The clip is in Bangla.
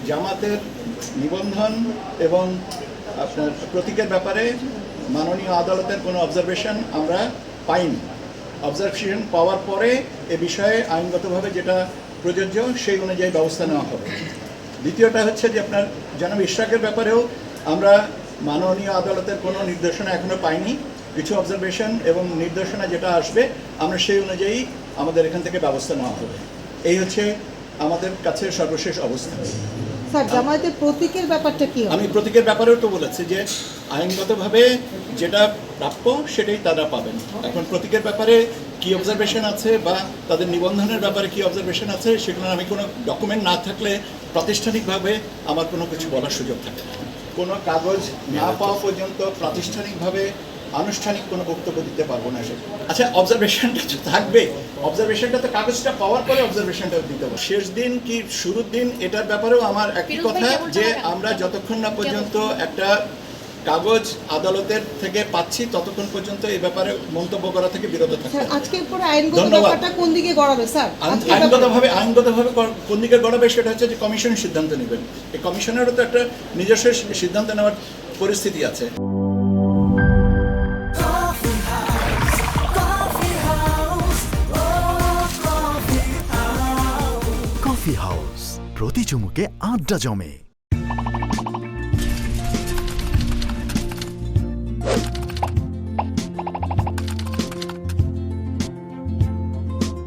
জামাতের নিবন্ধন এবং আপনার প্রতীকের ব্যাপারে মাননীয় আদালতের কোনো অবজারভেশন আমরা পাইনি। অবজারভেশন পাওয়ার পরে এ বিষয়ে আইনগতভাবে যেটা প্রযোজ্য সেই অনুযায়ী ব্যবস্থা নেওয়া হবে। দ্বিতীয়টা হচ্ছে যে আপনার জনাব ইশরাকের ব্যাপারেও আমরা মাননীয় আদালতের কোনো নির্দেশনা এখনও পাইনি। কিছু অবজারভেশন এবং নির্দেশনা যেটা আসবে আমরা সেই অনুযায়ী আমাদের এখান থেকে ব্যবস্থা নেওয়া হবে। এই হচ্ছে আমাদের কাছে সর্বশেষ অবস্থা। স্যার, জামায়াতের প্রতীকের ব্যাপারটা কি হবে? আমি প্রতীকের ব্যাপারেও তো বলেছি যে আইনগতভাবে যেটা প্রাপ্য সেটাই তারা পাবেন। এখন প্রতীকের ব্যাপারে কি অবজারভেশন আছে বা তাদের নিবন্ধনের ব্যাপারে কি অবজারভেশন আছে সেগুলো আমি কোনো ডকুমেন্ট না থাকলে প্রাতিষ্ঠানিকভাবে আমার কোনো কিছু বলার সুযোগ থাকে না। কোনো কাগজ না পাওয়া পর্যন্ত প্রাতিষ্ঠানিকভাবে আনুষ্ঠানিক কোনো বক্তব্য দিতে পারবো না। আচ্ছা, অবজারভেশনটা তো থাকবে, অবজারভেশনটা তো কাগজটা পাওয়ার পরে অবজারভেশনটা দিতে হবে। শেষ দিন কি শুরুর দিন এটার ব্যাপারেও আমার একই কথা যে আমরা যতক্ষণ না পর্যন্ত একটা কাগজ আদালতের থেকে পাচ্ছি ততক্ষণ পর্যন্ত এই ব্যাপারে মন্তব্য করা থেকে বিরত থাকতে স্যার, হবে। আজকের পরে আইনগত ব্যাপারটা কোন দিকে গড়াবে স্যার? আইনগতভাবে কোন দিকে গড়াবে সেটা হচ্ছে যে কমিশন সিদ্ধান্ত নেবেন। এই কমিশনেরও তো একটা নিজস্ব সিদ্ধান্ত নেওয়ার পরিস্থিতি আছে। কফি হাউস, প্রতি চুমুকে আড্ডা জমে।